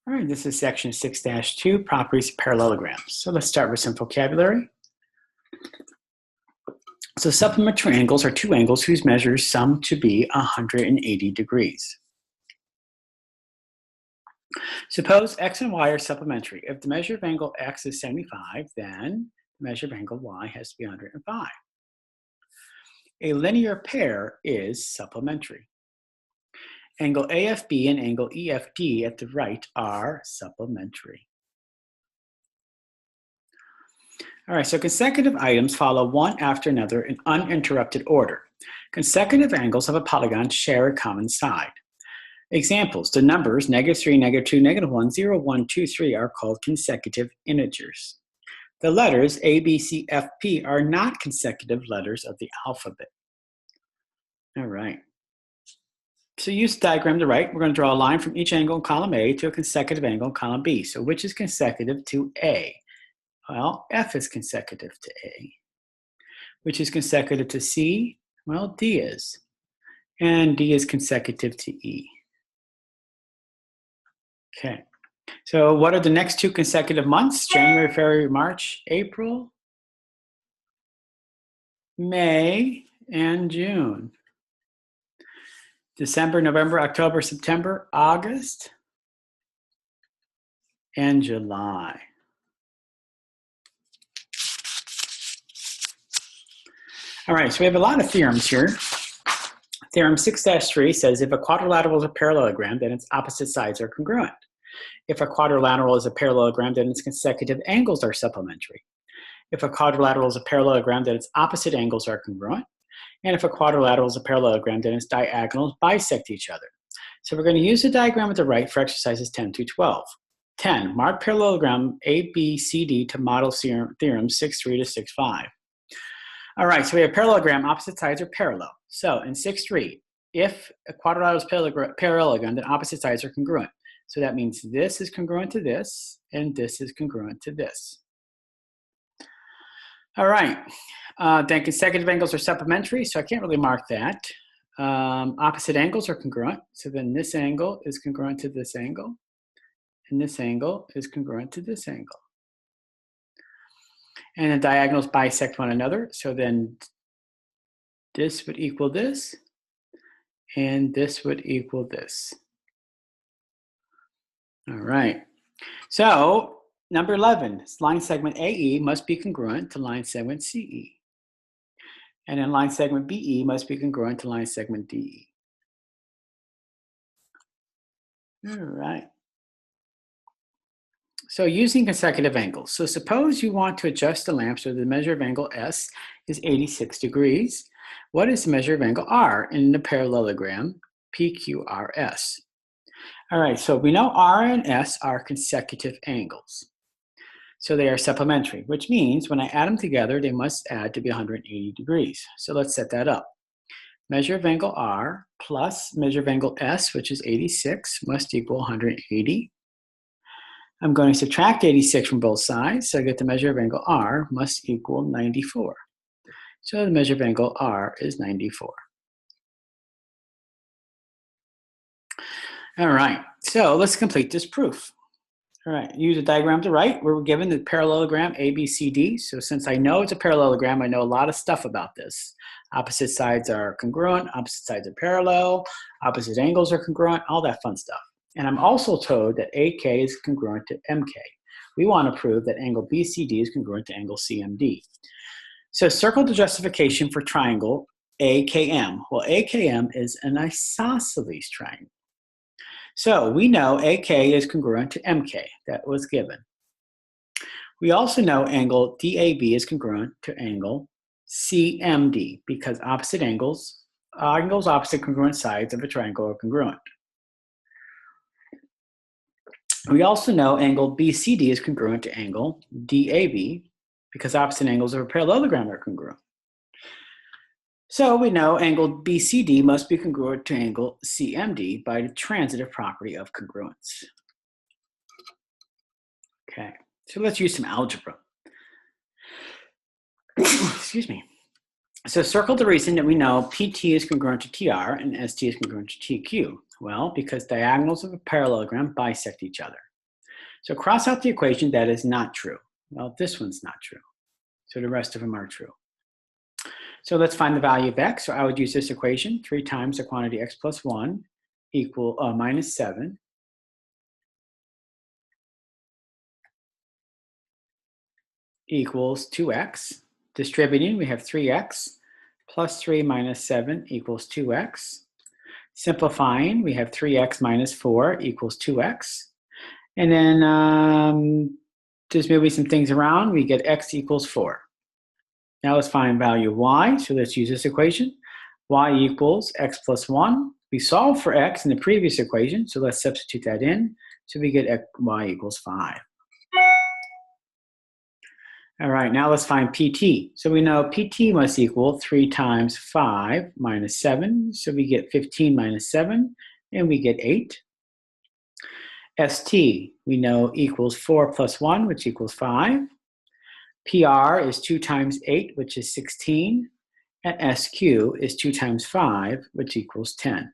All right, this is section 6-2, properties of parallelograms. So let's start with some vocabulary. So supplementary angles are two angles whose measures sum to be 180 degrees. Suppose x and y are supplementary. If the measure of angle x is 75, then the measure of angle y has to be 105. A linear pair is supplementary. Angle AFB and angle EFD at the right are supplementary. All right, so consecutive items follow one after another in uninterrupted order. Consecutive angles of a polygon share a common side. Examples, the numbers -3, -2, -1, 0, 1, 2, 3 are called consecutive integers. The letters A, B, C, F, P are not consecutive letters of the alphabet. All right. So use the diagram to the right. We're going to draw a line from each angle in column A to a consecutive angle in column B. So which is consecutive to A? Well, F is consecutive to A. Which is consecutive to C? Well, D is. And D is consecutive to E. Okay. So what are the next two consecutive months? January, February, March, April, May, and June. December, November, October, September, August, and July. All right, so we have a lot of theorems here. Theorem 6-3 says if a quadrilateral is a parallelogram, then its opposite sides are congruent. If a quadrilateral is a parallelogram, then its consecutive angles are supplementary. If a quadrilateral is a parallelogram, then its opposite angles are congruent. And if a quadrilateral is a parallelogram, then its diagonals bisect each other. So we're going to use the diagram at the right for exercises 10 through 12. 10, mark parallelogram ABCD to model theorem 6-3 to 6-5. All right, so we have parallelogram, opposite sides are parallel. So in 6-3, if a quadrilateral is parallelogram, then opposite sides are congruent. So that means this is congruent to this, and this is congruent to this. All right, then consecutive angles are supplementary, so I can't really mark that. Opposite angles are congruent, so then this angle is congruent to this angle, and this angle is congruent to this angle. And the diagonals bisect one another, so then this would equal this, and this would equal this. All right, so number 11, line segment AE must be congruent to line segment CE. And then line segment BE must be congruent to line segment DE. All right. So using consecutive angles. So suppose you want to adjust the lamp so the measure of angle S is 86 degrees. What is the measure of angle R in the parallelogram PQRS? All right, so we know R and S are consecutive angles. So they are supplementary, which means when I add them together, they must add to be 180 degrees. So let's set that up. Measure of angle R plus measure of angle S, which is 86, must equal 180. I'm going to subtract 86 from both sides, so I get the measure of angle R must equal 94. So the measure of angle R is 94. All right, so let's complete this proof. All right, use a diagram to the right. We're given the parallelogram ABCD. So since I know it's a parallelogram, I know a lot of stuff about this. Opposite sides are congruent, opposite sides are parallel, opposite angles are congruent, all that fun stuff. And I'm also told that AK is congruent to MK. We want to prove that angle BCD is congruent to angle CMD. So circle the justification for triangle AKM. Well, AKM is an isosceles triangle. So we know AK is congruent to MK. That was given. We also know angle DAB is congruent to angle CMD because opposite angles opposite congruent sides of a triangle are congruent. We also know angle BCD is congruent to angle DAB because opposite angles of a parallelogram are congruent. So we know angle BCD must be congruent to angle CMD by the transitive property of congruence. Okay, so let's use some algebra. Excuse me. So circle the reason that we know PT is congruent to TR and ST is congruent to TQ. Well, because diagonals of a parallelogram bisect each other. So cross out the equation that is not true. Well, this one's not true. So the rest of them are true. So let's find the value of x. So I would use this equation, 3 times the quantity x plus 1 equal minus 7 equals 2x. Distributing, we have 3x plus 3 minus 7 equals 2x. Simplifying, we have 3x minus 4 equals 2x. And then just moving some things around, we get x equals 4. Now let's find value of y. So let's use this equation. Y equals x plus 1. We solved for x in the previous equation, so let's substitute that in. So we get y equals 5. All right, now let's find PT. So we know PT must equal 3 times 5 minus 7. So we get 15 minus 7, and we get 8. ST, we know, equals 4 plus 1, which equals 5. PR is 2 times 8, which is 16. And SQ is 2 times 5, which equals 10.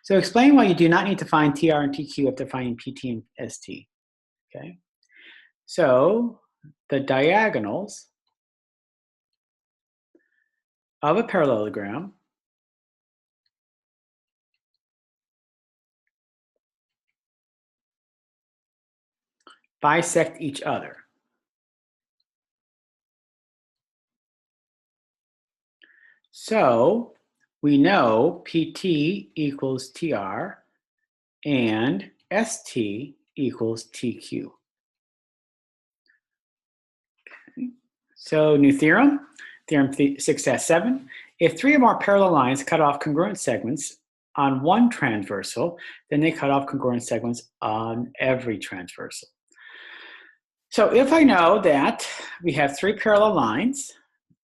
So explain why you do not need to find TR and TQ after finding PT and ST. Okay. So the diagonals of a parallelogram bisect each other. So we know PT equals TR and ST equals TQ. Okay. So new theorem, theorem 6-7. If 3 or more parallel lines cut off congruent segments on one transversal, then they cut off congruent segments on every transversal. So if I know that we have 3 parallel lines,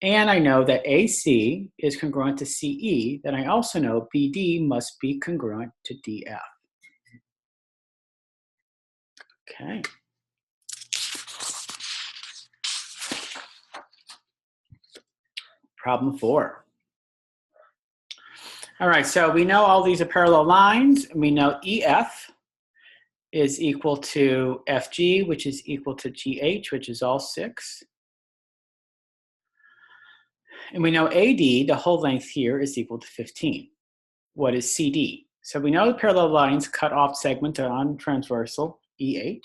and I know that AC is congruent to CE, then I also know BD must be congruent to DF. Okay. Problem 4. All right, so we know all these are parallel lines, and we know EF is equal to FG, which is equal to GH, which is all 6. And we know AD, the whole length here, is equal to 15. What is CD? So we know the parallel lines cut off segment on transversal EH.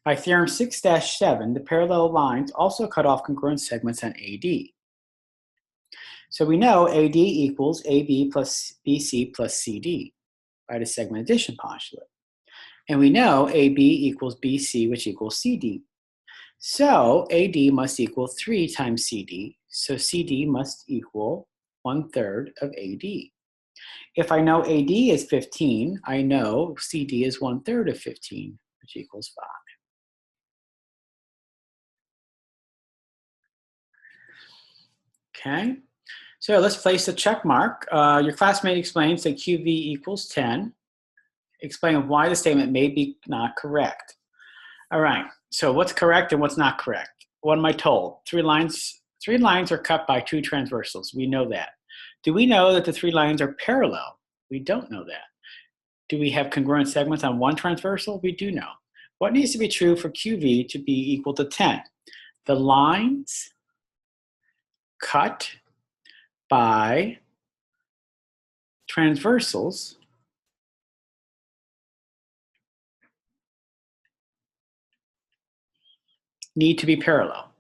By theorem 6-7, the parallel lines also cut off congruent segments on AD. So we know AD equals AB plus BC plus CD by the segment addition postulate. And we know AB equals BC, which equals CD. So AD must equal 3 times CD. So CD must equal 1/3 of AD. If I know AD is 15, I know CD is 1/3 of 15, which equals 5. Okay, so let's place a check mark. Your classmate explains that QV equals 10. Explain why the statement may be not correct. All right, so what's correct and what's not correct? What am I told? 3 lines are cut by 2 transversals. We know that. Do we know that the 3 lines are parallel? We don't know that. Do we have congruent segments on one transversal? We do know. What needs to be true for QV to be equal to 10? The lines cut by transversals need to be parallel.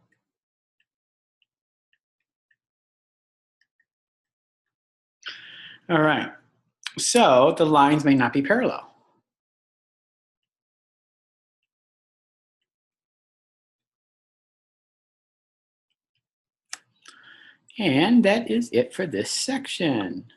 All right, so the lines may not be parallel. And that is it for this section.